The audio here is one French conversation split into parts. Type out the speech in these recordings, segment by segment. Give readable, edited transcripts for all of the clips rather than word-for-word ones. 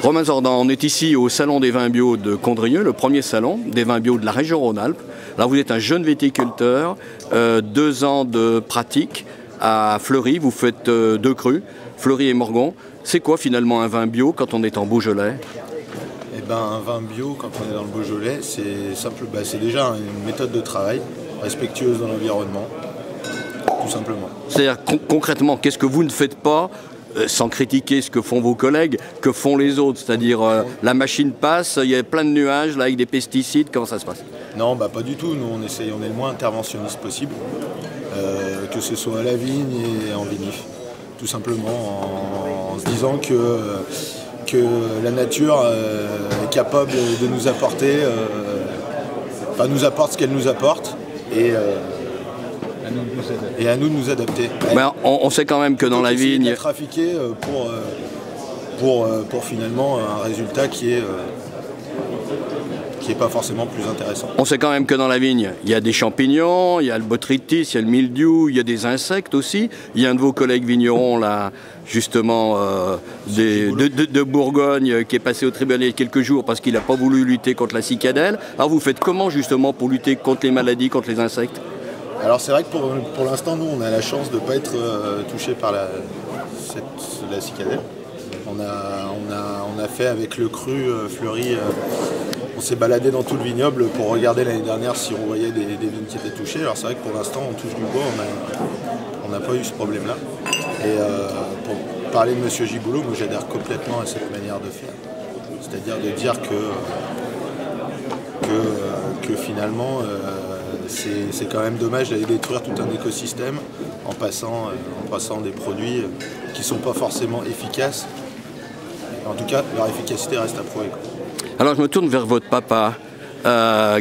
Romain Zordan, on est ici au Salon des vins bio de Condrieu, le premier salon des vins bio de la région Rhône-Alpes. Alors vous êtes un jeune viticulteur, 2 ans de pratique à Fleury, vous faites 2 crus, Fleury et Morgon. C'est quoi finalement un vin bio quand on est en Beaujolais? Eh ben, un vin bio, quand on est dans le Beaujolais, c'est simple, c'est déjà une méthode de travail respectueuse de l'environnement, tout simplement. C'est-à-dire concrètement, qu'est-ce que vous ne faites pas sans critiquer ce que font vos collègues, que font les autres? C'est-à-dire la machine passe, il y a plein de nuages là avec des pesticides, comment ça se passe? Non, pas du tout. Nous, on est le moins interventionniste possible, que ce soit à la vigne et en vinif. Tout simplement en se disant que la nature est capable de nous apporter, nous apporte ce qu'elle nous apporte et à nous de nous adapter. Ben, on sait quand même que dans la vigne... trafiquer pour finalement un résultat qui est pas forcément plus intéressant. On sait quand même que dans la vigne, il y a des champignons, il y a le botrytis, il y a le mildiou, il y a des insectes aussi. Il y a un de vos collègues vignerons là, justement, de Bourgogne, qui est passé au tribunal il y a quelques jours parce qu'il n'a pas voulu lutter contre la cicadelle. Alors vous faites comment justement pour lutter contre les maladies, contre les insectes? Alors c'est vrai que pour l'instant, nous, on a la chance de ne pas être touché par la cicadelle. On a fait avec le cru Fleury, on s'est baladé dans tout le vignoble pour regarder l'année dernière si on voyait des vignes qui étaient touchées. Alors c'est vrai que pour l'instant, on touche du bois, on n'a pas eu ce problème-là. Et pour parler de M. Giboulot, moi j'adhère complètement à cette manière de faire. C'est-à-dire de dire que finalement, c'est quand même dommage d'aller détruire tout un écosystème en passant des produits qui ne sont pas forcément efficaces. En tout cas, leur efficacité reste à prouver. Alors je me tourne vers votre papa,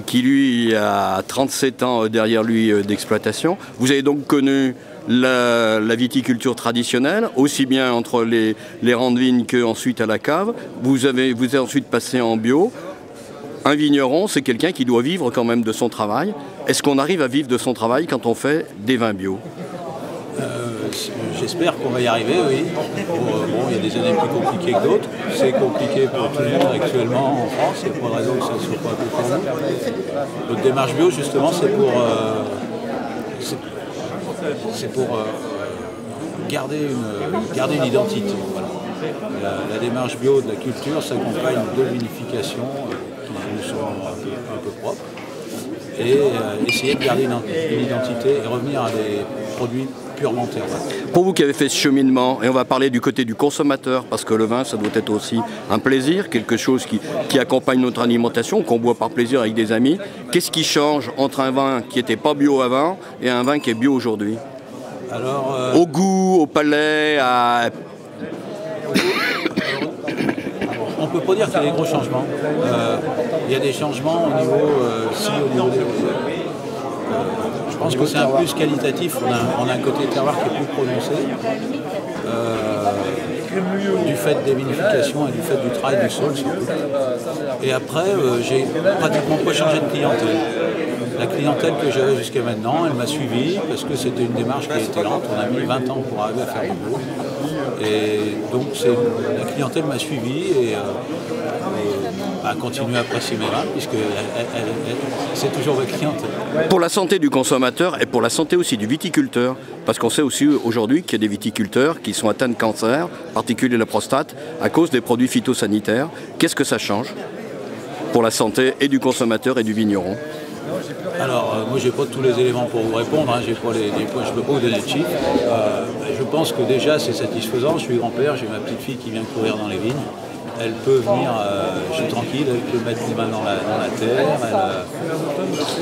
qui lui a 37 ans derrière lui d'exploitation. Vous avez donc connu la viticulture traditionnelle, aussi bien entre les rangs de vignes qu'ensuite à la cave. Vous êtes ensuite passé en bio. Un vigneron, c'est quelqu'un qui doit vivre quand même de son travail. Est-ce qu'on arrive à vivre de son travail quand on fait des vins bio? J'espère qu'on va y arriver, oui. Bon, il y a des années plus compliquées que d'autres. C'est compliqué pour tout le monde actuellement en France. Il n'y a pas de raison que ça ne soit pas pour nous. Notre démarche bio, justement, c'est pour garder une identité. Voilà. La démarche bio de la culture s'accompagne de vinification qui nous sont un peu propres. Et essayer de garder une identité et revenir à des produits purement terroirs. Pour vous qui avez fait ce cheminement, et on va parler du côté du consommateur, parce que le vin, ça doit être aussi un plaisir, quelque chose qui accompagne notre alimentation, qu'on boit par plaisir avec des amis. Qu'est-ce qui change entre un vin qui n'était pas bio avant et un vin qui est bio aujourd'hui? Alors, au goût, au palais, à... On ne peut pas dire qu'il y a des gros changements. Il y a des changements au niveau des... je pense que c'est un plus qualitatif. On a un côté terroir qui est plus prononcé. Du fait des vinifications et du fait du travail du sol surtout. Et après, j'ai pratiquement pas changé de clientèle. La clientèle que j'avais jusqu'à maintenant, elle m'a suivi parce que c'était une démarche qui était lente. On a mis 20 ans pour arriver à faire du beau. Et donc la clientèle m'a suivi et a continué à apprécier mes vins puisque c'est toujours votre clientèle. Pour la santé du consommateur et pour la santé aussi du viticulteur, parce qu'on sait aussi aujourd'hui qu'il y a des viticulteurs qui sont atteints de cancer, en particulier la prostate, à cause des produits phytosanitaires. Qu'est-ce que ça change pour la santé et du consommateur et du vigneron? Alors, moi, je n'ai pas tous les éléments pour vous répondre, hein. J'ai pas je ne peux pas vous donner de chiffres. Je pense que déjà, c'est satisfaisant. Je suis grand-père, j'ai ma petite fille qui vient courir dans les vignes. Elle peut venir, je suis tranquille, elle peut mettre les mains dans la terre.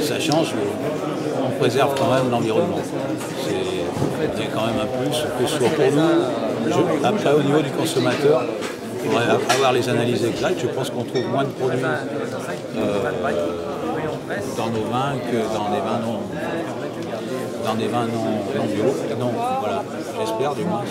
Ça change, on préserve quand même l'environnement. C'est quand même un plus, que ce soit pour nous. Après, au niveau du consommateur, il faudrait avoir les analyses exactes. Je pense qu'on trouve moins de produits dans nos vins que dans des vins non bio. Non, voilà, j'espère du moins.